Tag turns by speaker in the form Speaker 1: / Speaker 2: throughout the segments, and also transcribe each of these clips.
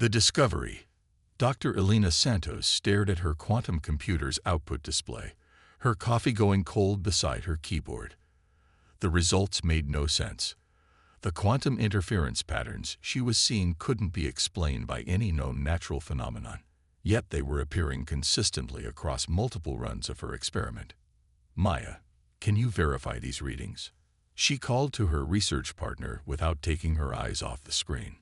Speaker 1: The discovery. Dr. Elena Santos stared at her quantum computer's output display, her coffee going cold beside her keyboard. The results made no sense. The quantum interference patterns she was seeing couldn't be explained by any known natural phenomenon, yet they were appearing consistently across multiple runs of her experiment. Maya, can you verify these readings? She called to her research partner without taking her eyes off the screen.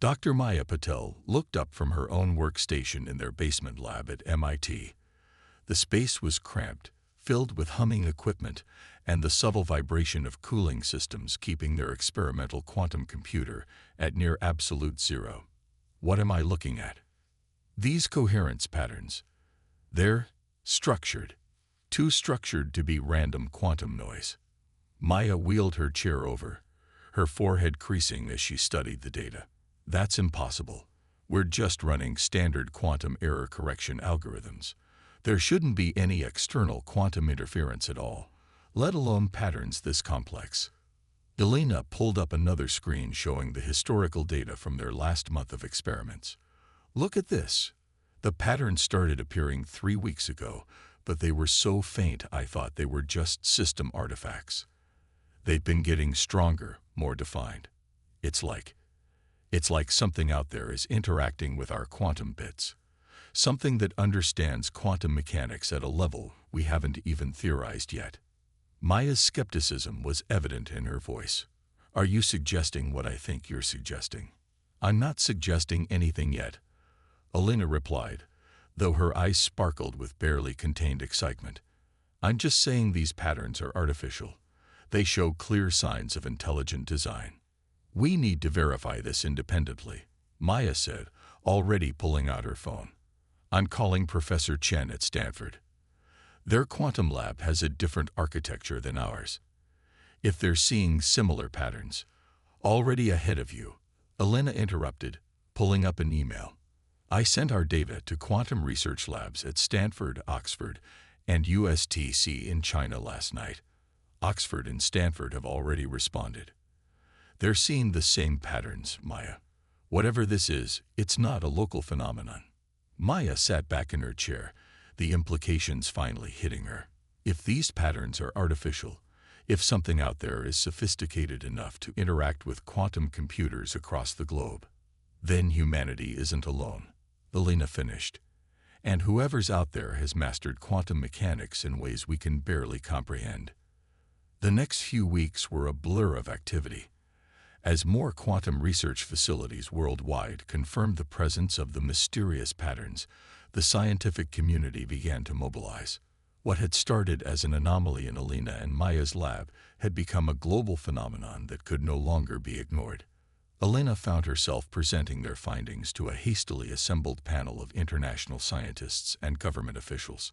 Speaker 1: Dr. Maya Patel looked up from her own workstation in their basement lab at MIT. The space was cramped, filled with humming equipment and the subtle vibration of cooling systems keeping their experimental quantum computer at near absolute zero. What am I looking at? These coherence patterns. They're structured. Too structured to be random quantum noise. Maya wheeled her chair over, her forehead creasing as she studied the data. That's impossible. We're just running standard quantum error correction algorithms. There shouldn't be any external quantum interference at all, let alone patterns this complex. Elena pulled up another screen showing the historical data from their last month of experiments. Look at this. The patterns started appearing 3 weeks ago, but they were so faint I thought they were just system artifacts. They've been getting stronger, more defined. It's like something out there is interacting with our quantum bits. Something that understands quantum mechanics at a level we haven't even theorized yet. Maya's skepticism was evident in her voice. Are you suggesting what I think you're suggesting? I'm not suggesting anything yet, Elena replied, though her eyes sparkled with barely contained excitement. I'm just saying these patterns are artificial. They show clear signs of intelligent design. We need to verify this independently, Maya said, already pulling out her phone. I'm calling Professor Chen at Stanford. Their quantum lab has a different architecture than ours. If they're seeing similar patterns, already ahead of you, Elena interrupted, pulling up an email. I sent our data to quantum research labs at Stanford, Oxford, and USTC in China last night. Oxford and Stanford have already responded. They're seeing the same patterns, Maya. Whatever this is, it's not a local phenomenon. Maya sat back in her chair, the implications finally hitting her. If these patterns are artificial, if something out there is sophisticated enough to interact with quantum computers across the globe, then humanity isn't alone, Elena finished. And whoever's out there has mastered quantum mechanics in ways we can barely comprehend. The next few weeks were a blur of activity. As more quantum research facilities worldwide confirmed the presence of the mysterious patterns, the scientific community began to mobilize. What had started as an anomaly in Elena and Maya's lab had become a global phenomenon that could no longer be ignored. Elena found herself presenting their findings to a hastily assembled panel of international scientists and government officials.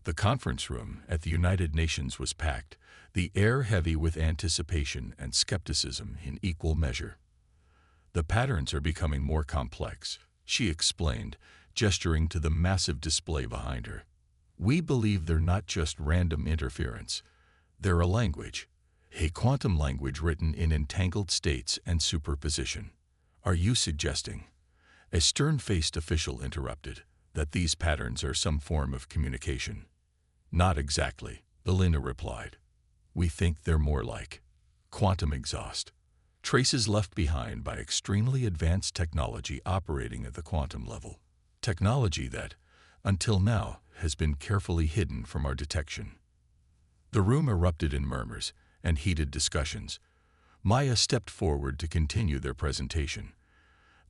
Speaker 1: The conference room at the United Nations was packed, the air heavy with anticipation and skepticism in equal measure. The patterns are becoming more complex, she explained, gesturing to the massive display behind her. We believe they're not just random interference. They're a language, a quantum language written in entangled states and superposition. Are you suggesting, a stern-faced official interrupted, that these patterns are some form of communication? Not exactly, Elena replied. We think they're more like quantum exhaust, traces left behind by extremely advanced technology operating at the quantum level. Technology that, until now, has been carefully hidden from our detection. The room erupted in murmurs and heated discussions. Maya stepped forward to continue their presentation.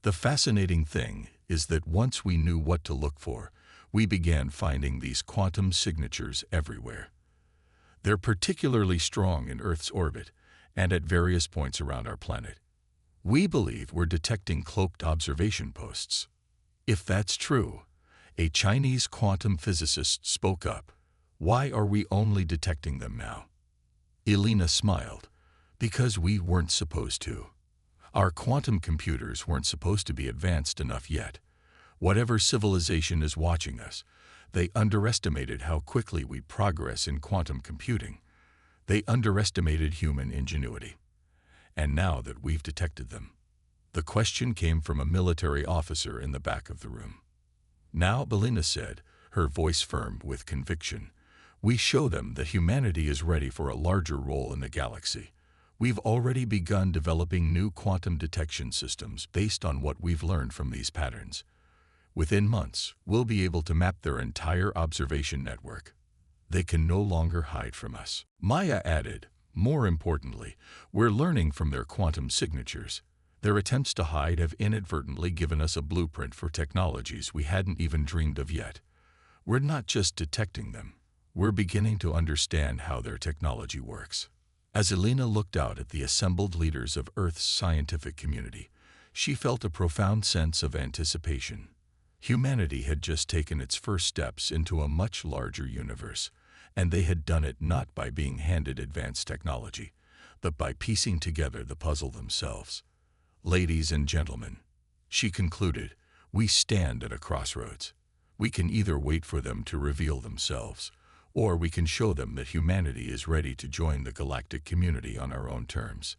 Speaker 1: The fascinating thing is that once we knew what to look for, we began finding these quantum signatures everywhere. They're particularly strong in Earth's orbit and at various points around our planet. We believe we're detecting cloaked observation posts. If that's true, a Chinese quantum physicist spoke up. Why are we only detecting them now? Elena smiled. Because we weren't supposed to. Our quantum computers weren't supposed to be advanced enough yet. Whatever civilization is watching us, they underestimated how quickly we progress in quantum computing. They underestimated human ingenuity. And now that we've detected them, The question came from a military officer in the back of the room. Now, Elena said, her voice firm with conviction, we show them that humanity is ready for a larger role in the galaxy. We've already begun developing new quantum detection systems based on what we've learned from these patterns. Within months, we'll be able to map their entire observation network. They can no longer hide from us. Maya added, more importantly, we're learning from their quantum signatures. Their attempts to hide have inadvertently given us a blueprint for technologies we hadn't even dreamed of yet. We're not just detecting them. We're beginning to understand how their technology works. As Elena looked out at the assembled leaders of Earth's scientific community, she felt a profound sense of anticipation. Humanity had just taken its first steps into a much larger universe, and they had done it not by being handed advanced technology, but by piecing together the puzzle themselves. Ladies and gentlemen, she concluded, we stand at a crossroads. We can either wait for them to reveal themselves, or we can show them that humanity is ready to join the galactic community on our own terms.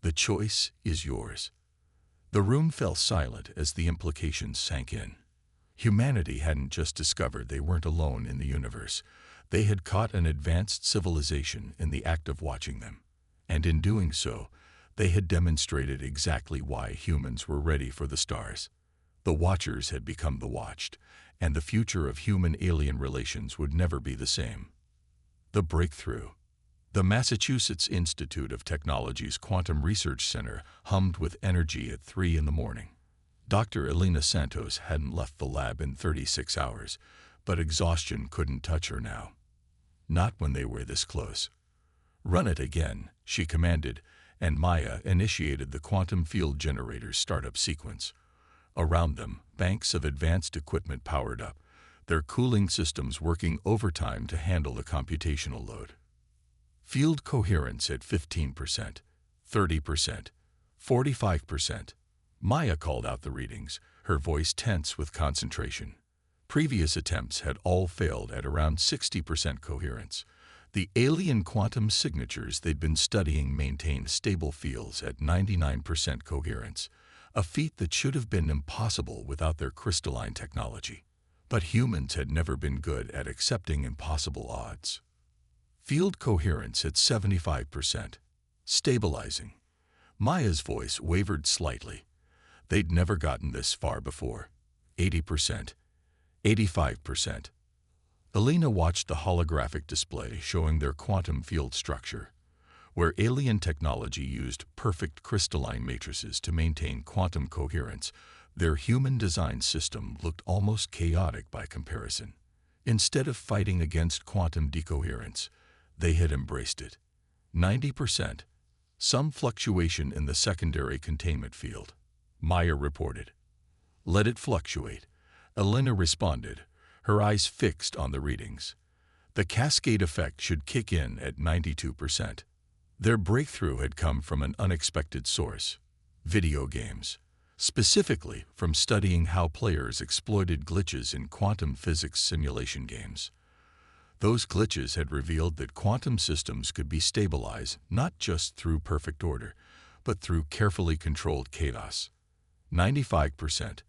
Speaker 1: The choice is yours. The room fell silent as the implications sank in. Humanity hadn't just discovered they weren't alone in the universe. They had caught an advanced civilization in the act of watching them. And in doing so, they had demonstrated exactly why humans were ready for the stars. The Watchers had become the watched, and the future of human-alien relations would never be the same. The breakthrough. The Massachusetts Institute of Technology's Quantum Research Center hummed with energy at 3 in the morning. Dr. Elena Santos hadn't left the lab in 36 hours, but exhaustion couldn't touch her now. Not when they were this close. Run it again, she commanded, and Maya initiated the quantum field generator's startup sequence. Around them, banks of advanced equipment powered up, their cooling systems working overtime to handle the computational load. Field coherence at 15%, 30%, 45%. Maya called out the readings, her voice tense with concentration. Previous attempts had all failed at around 60% coherence. The alien quantum signatures they'd been studying maintained stable fields at 99% coherence, a feat that should have been impossible without their crystalline technology. But humans had never been good at accepting impossible odds. Field coherence at 75%. Stabilizing. Maya's voice wavered slightly. They'd never gotten this far before. 80%. 85%. Elena watched the holographic display showing their quantum field structure. Where alien technology used perfect crystalline matrices to maintain quantum coherence, their human-designed system looked almost chaotic by comparison. Instead of fighting against quantum decoherence, they had embraced it. 90%. Some fluctuation in the secondary containment field. Maya reported. Let it fluctuate. Elena responded, her eyes fixed on the readings. The cascade effect should kick in at 92%. Their breakthrough had come from an unexpected source, video games, specifically from studying how players exploited glitches in quantum physics simulation games. Those glitches had revealed that quantum systems could be stabilized not just through perfect order, but through carefully controlled chaos. 95%.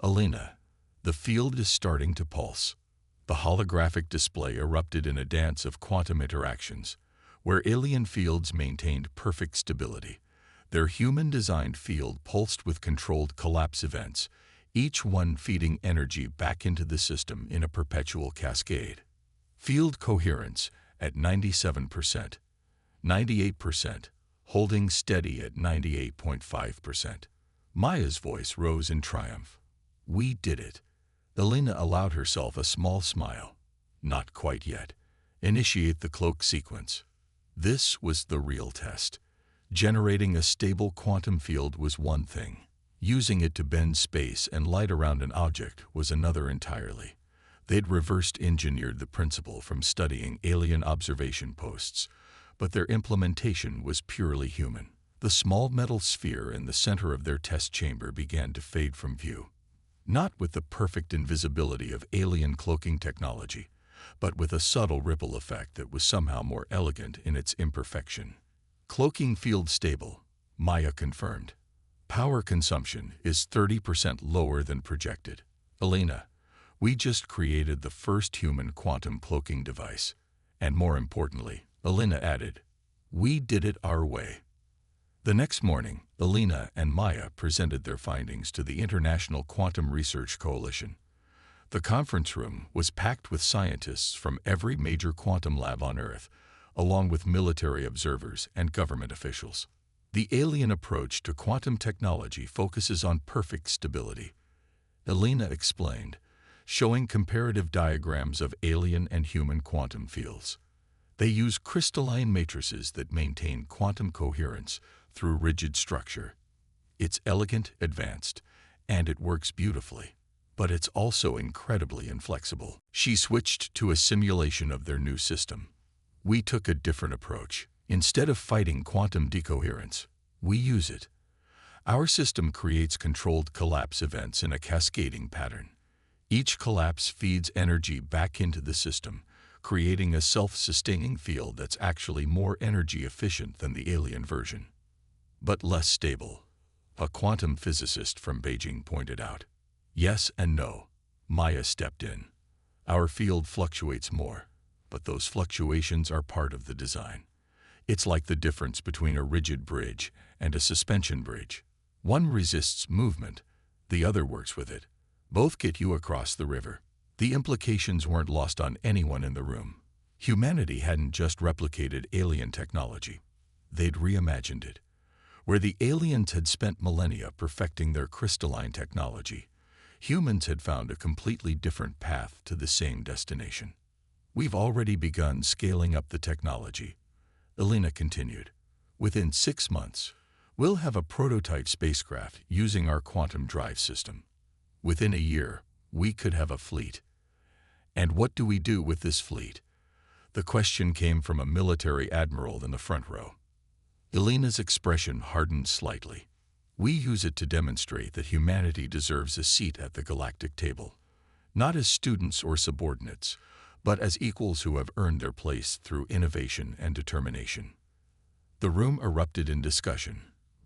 Speaker 1: Elena, the field is starting to pulse. The holographic display erupted in a dance of quantum interactions, where alien fields maintained perfect stability. Their human-designed field pulsed with controlled collapse events, each one feeding energy back into the system in a perpetual cascade. Field coherence at 97%, 98%, holding steady at 98.5%. Maya's voice rose in triumph. We did it. Elena allowed herself a small smile. Not quite yet. Initiate the cloak sequence. This was the real test. Generating a stable quantum field was one thing. Using it to bend space and light around an object was another entirely. They'd reversed engineered the principle from studying alien observation posts, but their implementation was purely human. The small metal sphere in the center of their test chamber began to fade from view. Not with the perfect invisibility of alien cloaking technology, but with a subtle ripple effect that was somehow more elegant in its imperfection. Cloaking field stable, Maya confirmed. Power consumption is 30% lower than projected. Elena, we just created the first human quantum cloaking device. And more importantly, Elena added, we did it our way. The next morning, Elena and Maya presented their findings to the International Quantum Research Coalition. The conference room was packed with scientists from every major quantum lab on Earth, along with military observers and government officials. The alien approach to quantum technology focuses on perfect stability, Elena explained, showing comparative diagrams of alien and human quantum fields. They use crystalline matrices that maintain quantum coherence through rigid structure. It's elegant, advanced, and it works beautifully. But it's also incredibly inflexible. She switched to a simulation of their new system. We took a different approach. Instead of fighting quantum decoherence, we use it. Our system creates controlled collapse events in a cascading pattern. Each collapse feeds energy back into the system, creating a self-sustaining field that's actually more energy efficient than the alien version. But less stable, a quantum physicist from Beijing pointed out. Yes and no, Maya stepped in. Our field fluctuates more, but those fluctuations are part of the design. It's like the difference between a rigid bridge and a suspension bridge. One resists movement, the other works with it. Both get you across the river. The implications weren't lost on anyone in the room. Humanity hadn't just replicated alien technology. They'd reimagined it. Where the aliens had spent millennia perfecting their crystalline technology, humans had found a completely different path to the same destination. We've already begun scaling up the technology, Elena continued. Within 6 months, we'll have a prototype spacecraft using our quantum drive system. Within a year, we could have a fleet. And what do we do with this fleet? The question came from a military admiral in the front row. Elena's expression hardened slightly. We use it to demonstrate that humanity deserves a seat at the galactic table, not as students or subordinates, but as equals who have earned their place through innovation and determination. The room erupted in discussion,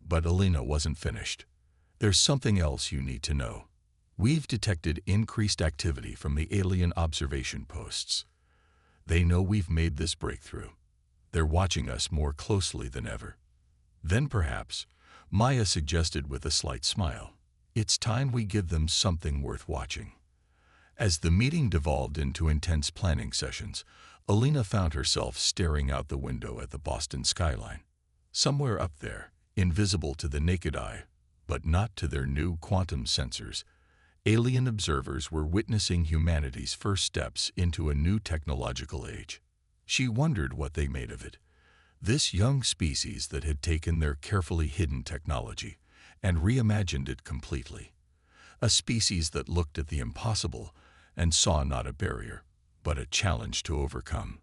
Speaker 1: but Elena wasn't finished. There's something else you need to know. We've detected increased activity from the alien observation posts. They know we've made this breakthrough. They're watching us more closely than ever. Then perhaps, Maya suggested with a slight smile, it's time we give them something worth watching. As the meeting devolved into intense planning sessions, Elena found herself staring out the window at the Boston skyline. Somewhere up there, invisible to the naked eye, but not to their new quantum sensors, alien observers were witnessing humanity's first steps into a new technological age. She wondered what they made of it. This young species that had taken their carefully hidden technology and reimagined it completely. A species that looked at the impossible and saw not a barrier, but a challenge to overcome.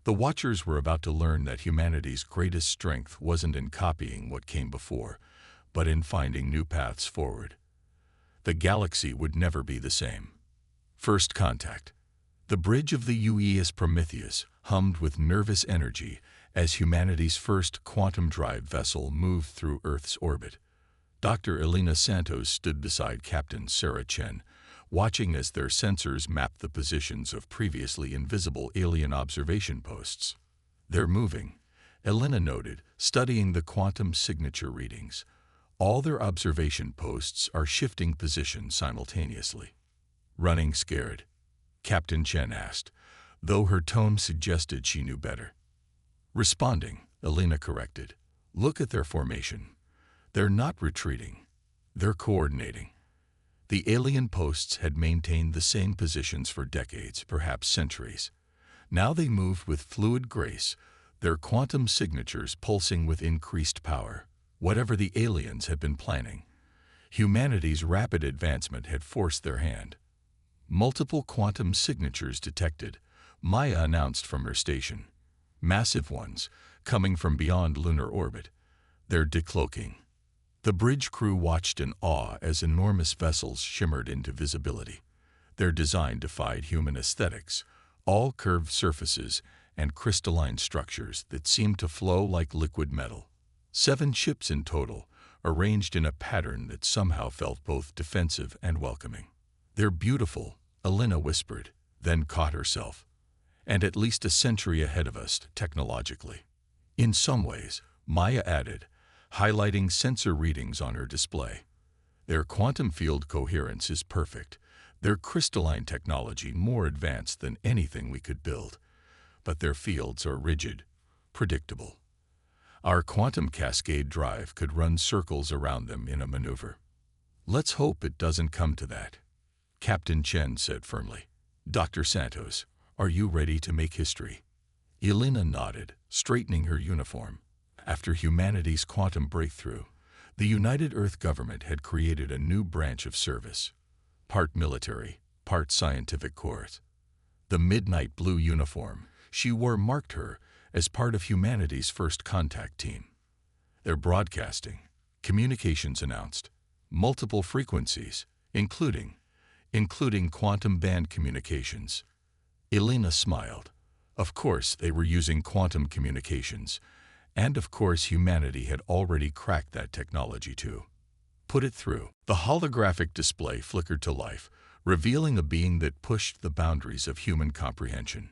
Speaker 1: The Watchers were about to learn that humanity's greatest strength wasn't in copying what came before, but in finding new paths forward. The galaxy would never be the same. First contact. The bridge of the UES Prometheus hummed with nervous energy as humanity's first quantum drive vessel moved through Earth's orbit. Dr. Elena Santos stood beside Captain Sarah Chen, watching as their sensors mapped the positions of previously invisible alien observation posts. They're moving, Elena noted, studying the quantum signature readings. All their observation posts are shifting position simultaneously. Running scared? Captain Chen asked, though her tone suggested she knew better. Responding, Elena corrected. Look at their formation. They're not retreating. They're coordinating. The alien posts had maintained the same positions for decades, perhaps centuries. Now they moved with fluid grace, their quantum signatures pulsing with increased power. Whatever the aliens had been planning, humanity's rapid advancement had forced their hand. Multiple quantum signatures detected, Maya announced from her station. Massive ones, coming from beyond lunar orbit. They're decloaking. The bridge crew watched in awe as enormous vessels shimmered into visibility. Their design defied human aesthetics, all curved surfaces and crystalline structures that seemed to flow like liquid metal. 7 ships in total, arranged in a pattern that somehow felt both defensive and welcoming. "They're beautiful," Elena whispered, then caught herself. "And at least a century ahead of us technologically." "In some ways," Maya added, highlighting sensor readings on her display. "Their quantum field coherence is perfect, their crystalline technology more advanced than anything we could build. But their fields are rigid, predictable. Our quantum cascade drive could run circles around them in a maneuver." "Let's hope it doesn't come to that," Captain Chen said firmly. "Dr. Santos, are you ready to make history?" Elena nodded, straightening her uniform. After humanity's quantum breakthrough, the United Earth government had created a new branch of service, part military, part scientific corps. The midnight blue uniform she wore marked her as part of humanity's first contact team. Their broadcasting, communications announced, multiple frequencies, including quantum band communications. Elena smiled. Of course they were using quantum communications, and of course humanity had already cracked that technology too. "Put it through." The holographic display flickered to life, revealing a being that pushed the boundaries of human comprehension.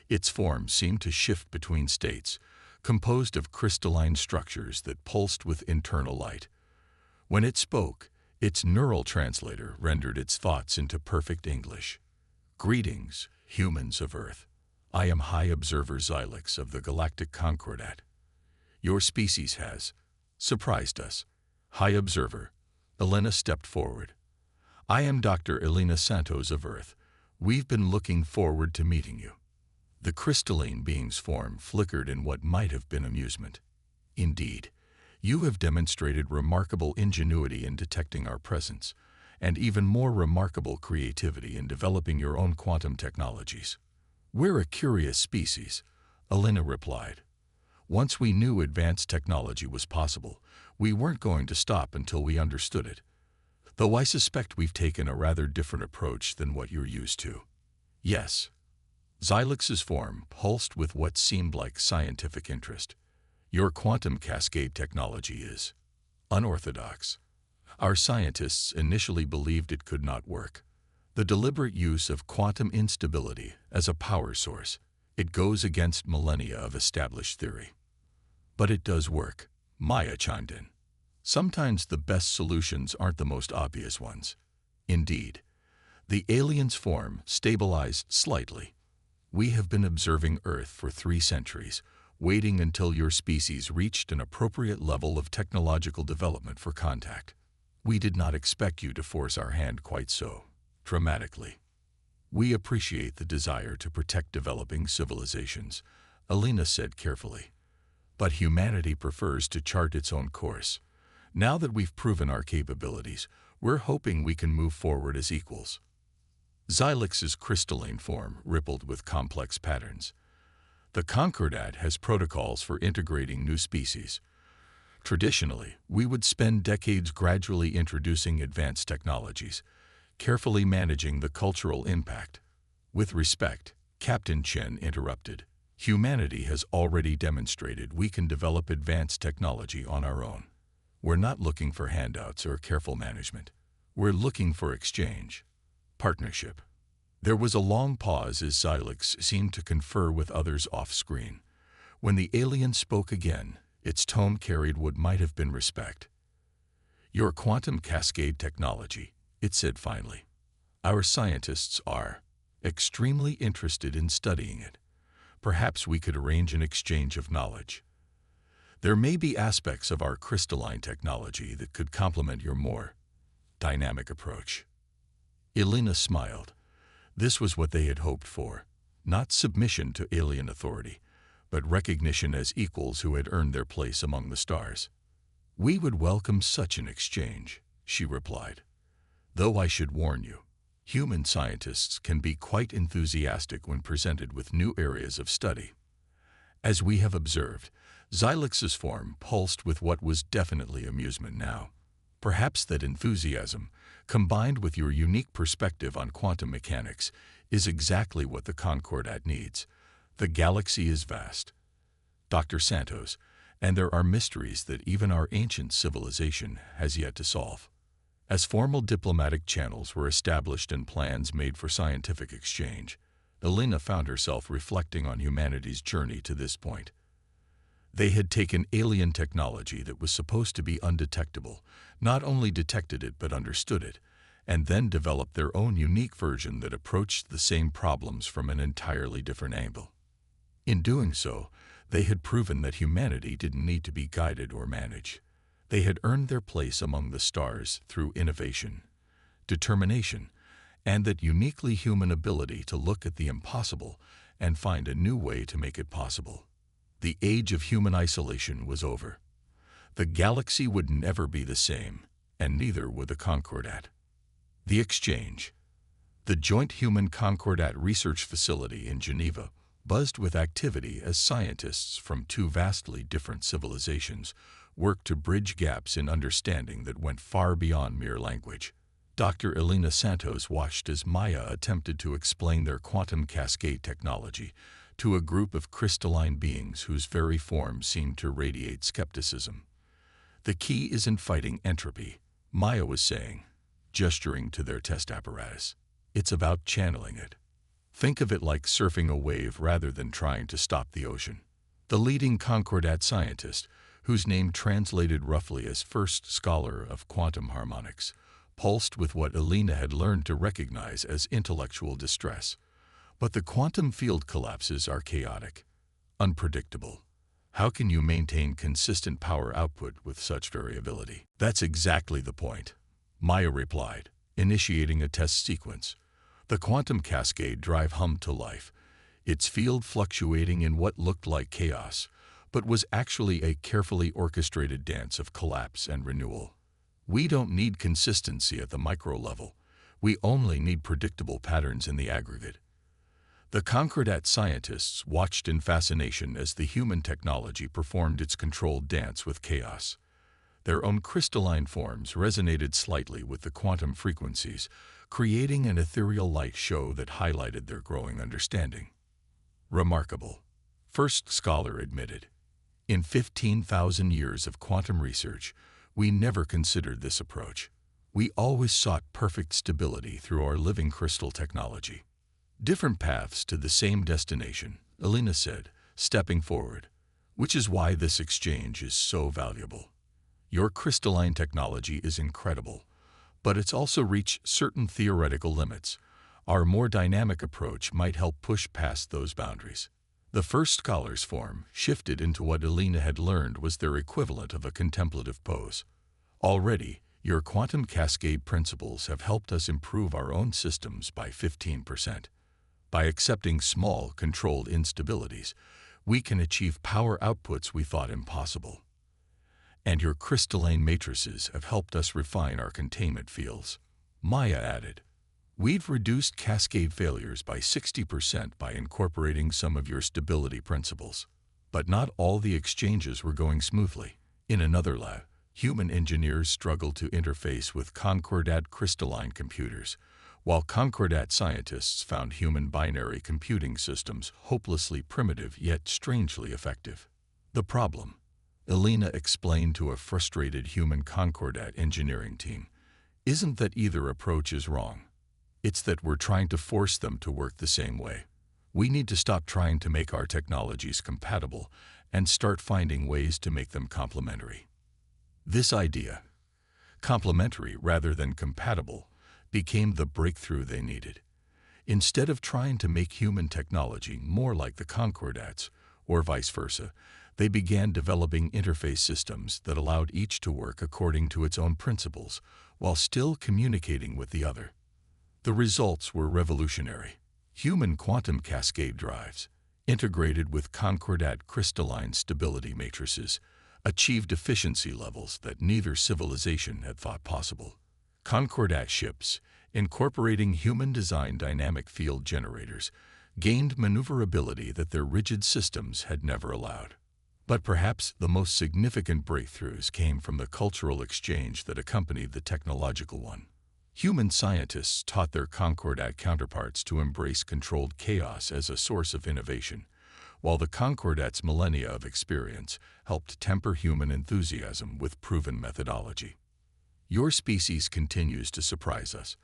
Speaker 1: Its form seemed to shift between states, composed of crystalline structures that pulsed with internal light. When it spoke, its neural translator rendered its thoughts into perfect English. "Greetings, humans of Earth. I am High Observer Xylix of the Galactic Concordat. Your species has surprised us." "High Observer," Elena stepped forward. "I am Dr. Elena Santos of Earth. We've been looking forward to meeting you." The crystalline being's form flickered in what might have been amusement. "Indeed, you have demonstrated remarkable ingenuity in detecting our presence, and even more remarkable creativity in developing your own quantum technologies." "We're a curious species," Elena replied. "Once we knew advanced technology was possible, we weren't going to stop until we understood it. Though I suspect we've taken a rather different approach than what you're used to." "Yes." Xylix's form pulsed with what seemed like scientific interest. "Your quantum cascade technology is unorthodox. Our scientists initially believed it could not work. The deliberate use of quantum instability as a power source, it goes against millennia of established theory." "But it does work," Maya chimed in. "Sometimes the best solutions aren't the most obvious ones." "Indeed." The alien's form stabilized slightly. "We have been observing Earth for 3 centuries, waiting until your species reached an appropriate level of technological development for contact. We did not expect you to force our hand quite so dramatically. We appreciate the desire to protect developing civilizations," Elena said carefully. "But humanity prefers to chart its own course. Now that we've proven our capabilities, we're hoping we can move forward as equals." Xylix's crystalline form rippled with complex patterns. "The Concordat has protocols for integrating new species. Traditionally, we would spend decades gradually introducing advanced technologies, carefully managing the cultural impact." "With respect," Captain Chen interrupted, "humanity has already demonstrated we can develop advanced technology on our own. We're not looking for handouts or careful management. We're looking for exchange, partnership." There was a long pause as Xylix seemed to confer with others off-screen. When the alien spoke again, its tone carried what might have been respect. "Your quantum cascade technology," it said finally. "Our scientists are extremely interested in studying it. Perhaps we could arrange an exchange of knowledge. There may be aspects of our crystalline technology that could complement your more dynamic approach." Elena smiled. This was what they had hoped for, not submission to alien authority, but recognition as equals who had earned their place among the stars. "We would welcome such an exchange," she replied. "Though I should warn you, human scientists can be quite enthusiastic when presented with new areas of study." As we have observed, Xylix's form pulsed with what was definitely amusement now. "Perhaps that enthusiasm, combined with your unique perspective on quantum mechanics, is exactly what the Concordat needs. The galaxy is vast, Dr. Santos, And there are mysteries that even our ancient civilization has yet to solve. As formal diplomatic channels were established and plans made for scientific exchange, Elena found herself reflecting on humanity's journey to this point. They had taken alien technology that was supposed to be undetectable, not only detected it but understood it, and then developed their own unique version that approached the same problems from an entirely different angle. In doing so, they had proven that humanity didn't need to be guided or managed. They had earned their place among the stars through innovation, determination, and that uniquely human ability to look at the impossible and find a new way to make it possible. The age of human isolation was over. The galaxy would never be the same, and neither would the Concordat. The exchange. The Joint Human Concordat Research Facility in Geneva buzzed with activity as scientists from two vastly different civilizations worked to bridge gaps in understanding that went far beyond mere language. Dr. Elena Santos watched as Maya attempted to explain their quantum cascade technology to a group of crystalline beings whose very form seemed to radiate skepticism. The key isn't fighting entropy, Maya was saying, gesturing to their test apparatus. It's about channeling it. Think of it like surfing a wave rather than trying to stop the ocean. The leading Concordat scientist, whose name translated roughly as first scholar of quantum harmonics, pulsed with what Elena had learned to recognize as intellectual distress. But the quantum field collapses are chaotic, unpredictable. How can you maintain consistent power output with such variability? That's exactly the point, Maya replied, initiating a test sequence. The quantum cascade drive hummed to life, its field fluctuating in what looked like chaos, but was actually a carefully orchestrated dance of collapse and renewal. We don't need consistency at the micro level. We only need predictable patterns in the aggregate. The Concordat scientists watched in fascination as the human technology performed its controlled dance with chaos. Their own crystalline forms resonated slightly with the quantum frequencies, creating an ethereal light show that highlighted their growing understanding. Remarkable, first scholar admitted. In 15,000 years of quantum research, we never considered this approach. We always sought perfect stability through our living crystal technology. Different paths to the same destination, Elena said, stepping forward, which is why this exchange is so valuable. Your crystalline technology is incredible, but it's also reached certain theoretical limits. Our more dynamic approach might help push past those boundaries. The first scholar's form shifted into what Elena had learned was their equivalent of a contemplative pose. Already, your quantum cascade principles have helped us improve our own systems by 15%. By accepting small, controlled instabilities, we can achieve power outputs we thought impossible. And your crystalline matrices have helped us refine our containment fields. Maya added, we've reduced cascade failures by 60% by incorporating some of your stability principles. But not all the exchanges were going smoothly. In another lab, human engineers struggled to interface with Concordat crystalline computers, while Concordat scientists found human binary computing systems hopelessly primitive yet strangely effective. The problem, Elena explained to a frustrated human Concordat engineering team, isn't that either approach is wrong. It's that we're trying to force them to work the same way. We need to stop trying to make our technologies compatible and start finding ways to make them complementary. This idea, complementary rather than compatible, became the breakthrough they needed. Instead of trying to make human technology more like the Concordats, or vice versa, they began developing interface systems that allowed each to work according to its own principles, while still communicating with the other. The results were revolutionary. Human quantum cascade drives, integrated with Concordat crystalline stability matrices, achieved efficiency levels that neither civilization had thought possible. Concordat ships, incorporating human-designed dynamic field generators, gained maneuverability that their rigid systems had never allowed. But perhaps the most significant breakthroughs came from the cultural exchange that accompanied the technological one. Human scientists taught their Concordat counterparts to embrace controlled chaos as a source of innovation, while the Concordat's millennia of experience helped temper human enthusiasm with proven methodology. Your species continues to surprise us,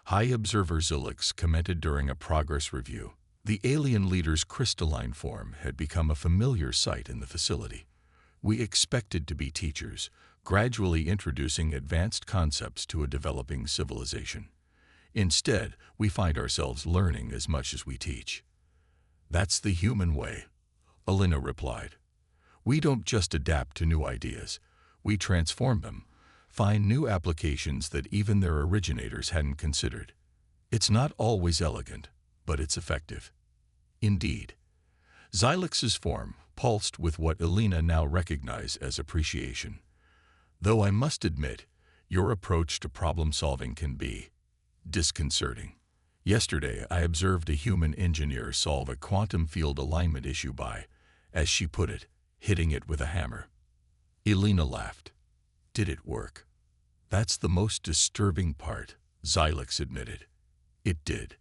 Speaker 1: High Observer Zulix commented during a progress review. The alien leader's crystalline form had become a familiar sight in the facility. We expected to be teachers, gradually introducing advanced concepts to a developing civilization. Instead, we find ourselves learning as much as we teach. That's the human way, Alina replied. We don't just adapt to new ideas, we transform them, find new applications that even their originators hadn't considered. It's not always elegant, but it's effective. Indeed. Xylix's form pulsed with what Alina now recognized as appreciation. Though I must admit, your approach to problem-solving can be disconcerting. Yesterday, I observed a human engineer solve a quantum field alignment issue by, as she put it, hitting it with a hammer. Alina laughed. Did it work? That's the most disturbing part, Xylix admitted. It did.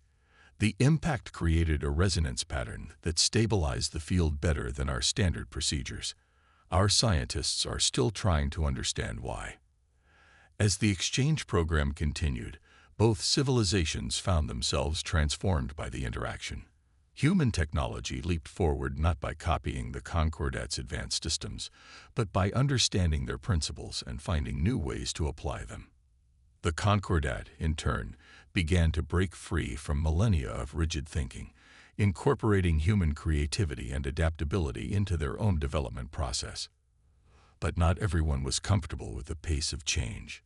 Speaker 1: The impact created a resonance pattern that stabilized the field better than our standard procedures. Our scientists are still trying to understand why. As the exchange program continued, both civilizations found themselves transformed by the interaction. Human technology leaped forward not by copying the Concordat's advanced systems, but by understanding their principles and finding new ways to apply them. The Concordat, in turn, began to break free from millennia of rigid thinking, incorporating human creativity and adaptability into their own development process. But not everyone was comfortable with the pace of change.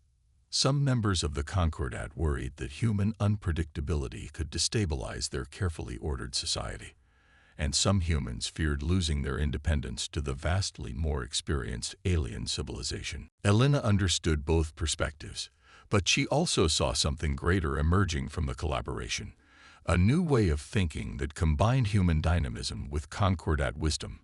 Speaker 1: Some members of the Concordat worried that human unpredictability could destabilize their carefully ordered society, and some humans feared losing their independence to the vastly more experienced alien civilization. Alina understood both perspectives, but she also saw something greater emerging from the collaboration, a new way of thinking that combined human dynamism with Concordat wisdom.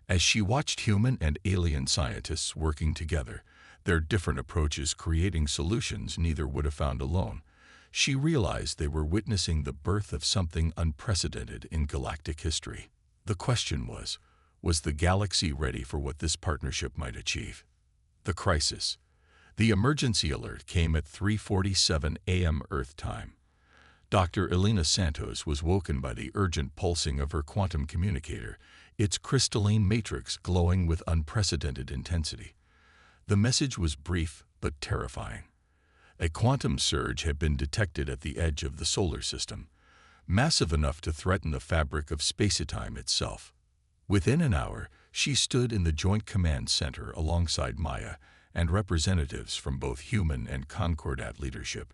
Speaker 1: As she watched human and alien scientists working together, their different approaches creating solutions neither would have found alone, she realized they were witnessing the birth of something unprecedented in galactic history. The question was the galaxy ready for what this partnership might achieve? The crisis. The emergency alert came at 3:47 a.m. Earth time. Dr. Alina Santos was woken by the urgent pulsing of her quantum communicator, its crystalline matrix glowing with unprecedented intensity. The message was brief but terrifying. A quantum surge had been detected at the edge of the solar system, massive enough to threaten the fabric of space-time itself. Within an hour, she stood in the Joint Command Center alongside Maya and representatives from both human and Concordat leadership.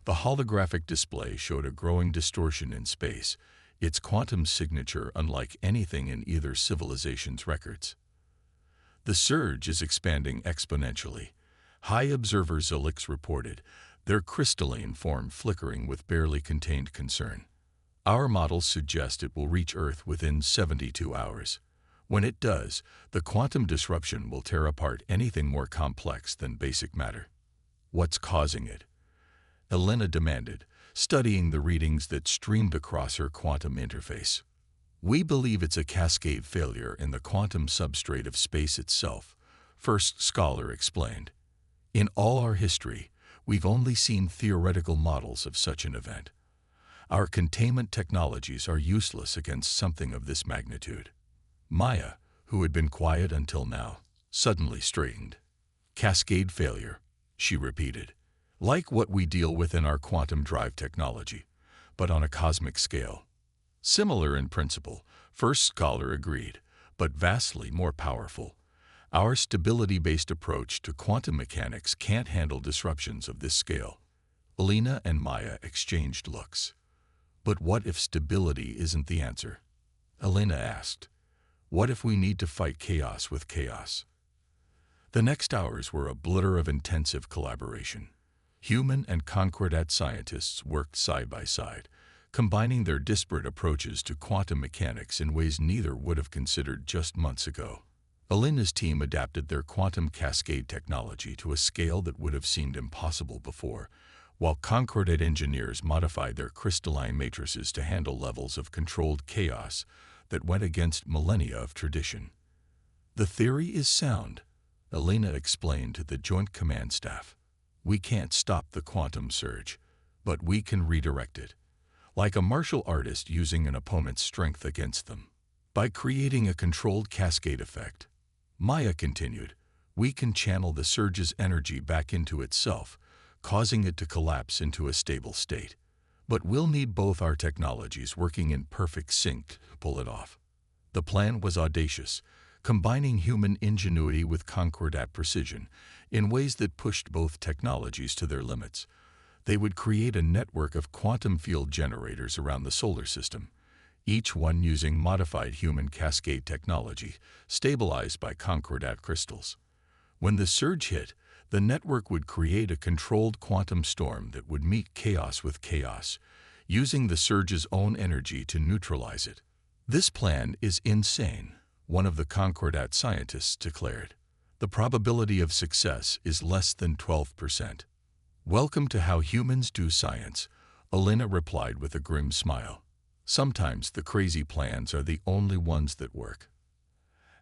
Speaker 1: The holographic display showed a growing distortion in space, its quantum signature unlike anything in either civilization's records. The surge is expanding exponentially, High Observer Zulix reported, their crystalline form flickering with barely contained concern. Our models suggest it will reach Earth within 72 hours. When it does, the quantum disruption will tear apart anything more complex than basic matter. What's causing it? Alina demanded, studying the readings that streamed across her quantum interface. We believe it's a cascade failure in the quantum substrate of space itself, First Scholar explained. In all our history, we've only seen theoretical models of such an event. Our containment technologies are useless against something of this magnitude. Maya, who had been quiet until now, suddenly straightened. Cascade failure, she repeated. Like what we deal with in our quantum drive technology, but on a cosmic scale. Similar in principle, First Scholar agreed, but vastly more powerful. Our stability-based approach to quantum mechanics can't handle disruptions of this scale. Alina and Maya exchanged looks. But what if stability isn't the answer? Alina asked. What if we need to fight chaos with chaos? The next hours were a blur of intensive collaboration. Human and Concordat scientists worked side by side, combining their disparate approaches to quantum mechanics in ways neither would have considered just months ago. Alina's team adapted their quantum cascade technology to a scale that would have seemed impossible before, while Concordat engineers modified their crystalline matrices to handle levels of controlled chaos that went against millennia of tradition. "The theory is sound," Elena explained to the Joint Command Staff. "We can't stop the quantum surge, but we can redirect it, like a martial artist using an opponent's strength against them. By creating a controlled cascade effect," Maya continued, "we can channel the surge's energy back into itself, causing it to collapse into a stable state. But we'll need both our technologies working in perfect sync to pull it off." The plan was audacious, combining human ingenuity with concordat precision in ways that pushed both technologies to their limits. They would create a network of quantum field generators around the solar system, each one using modified human cascade technology, stabilized by concordat crystals. When the surge hit, the network would create a controlled quantum storm that would meet chaos with chaos, using the surge's own energy to neutralize it. "This plan is insane," one of the concordat scientists declared. "The probability of success is less than 12%. "Welcome to how humans do science," Elena replied with a grim smile. "Sometimes the crazy plans are the only ones that work."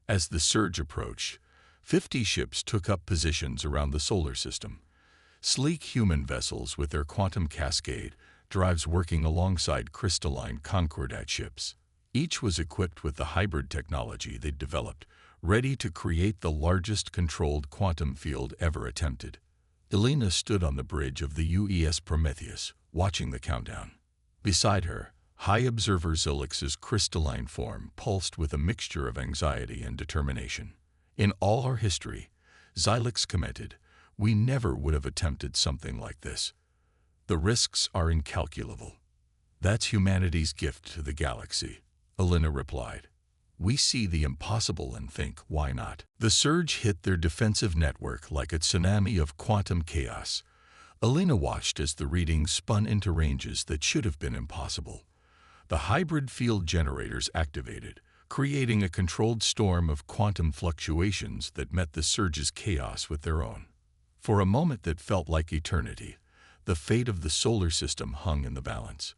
Speaker 1: As the surge approached, 50 ships took up positions around the solar system. Sleek human vessels with their quantum cascade drives working alongside crystalline concordat ships. Each was equipped with the hybrid technology they'd developed, ready to create the largest controlled quantum field ever attempted. Elena stood on the bridge of the UES Prometheus, watching the countdown. Beside her, High Observer Zilix's crystalline form pulsed with a mixture of anxiety and determination. "In all our history," Zilix commented, "we never would have attempted something like this. The risks are incalculable." "That's humanity's gift to the galaxy," Elena replied. "We see the impossible and think, why not?" The surge hit their defensive network like a tsunami of quantum chaos. Elena watched as the readings spun into ranges that should have been impossible. The hybrid field generators activated, creating a controlled storm of quantum fluctuations that met the surge's chaos with their own. For a moment that felt like eternity, the fate of the solar system hung in the balance.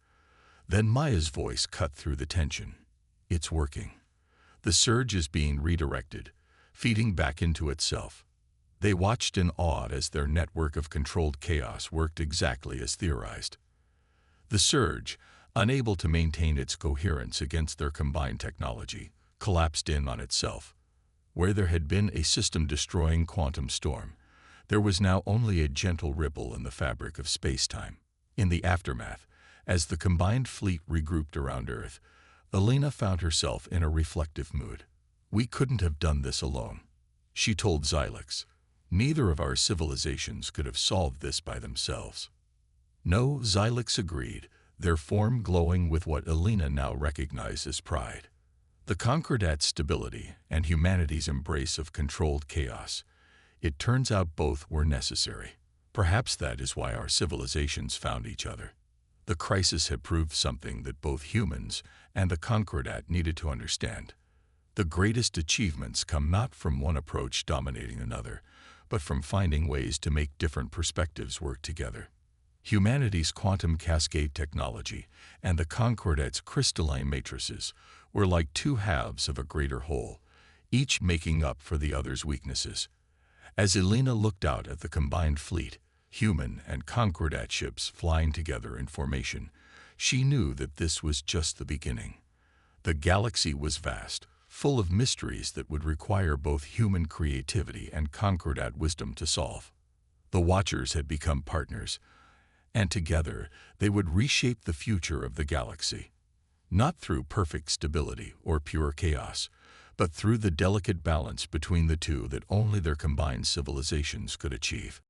Speaker 1: Then Maya's voice cut through the tension. "It's working. The surge is being redirected, feeding back into itself." They watched in awe as their network of controlled chaos worked exactly as theorized. The surge, unable to maintain its coherence against their combined technology, collapsed in on itself. Where there had been a system-destroying quantum storm, there was now only a gentle ripple in the fabric of space-time. In the aftermath, as the combined fleet regrouped around Earth, Elena found herself in a reflective mood. "We couldn't have done this alone," she told Zilix. "Neither of our civilizations could have solved this by themselves." "No," Zilix agreed, their form glowing with what Elena now recognized as pride. "The concordat's stability and humanity's embrace of controlled chaos. It turns out both were necessary. Perhaps that is why our civilizations found each other. The crisis had proved something that both humans and the concordat needed to understand. The greatest achievements come not from one approach dominating another, but from finding ways to make different perspectives work together." Humanity's quantum cascade technology and the concordat's crystalline matrices were like two halves of a greater whole, each making up for the other's weaknesses. As Elena looked out at the combined fleet, human and concordat ships flying together in formation, she knew that this was just the beginning. The galaxy was vast, full of mysteries that would require both human creativity and concordat wisdom to solve. The Watchers had become partners, and together they would reshape the future of the galaxy. Not through perfect stability or pure chaos, but through the delicate balance between the two that only their combined civilizations could achieve.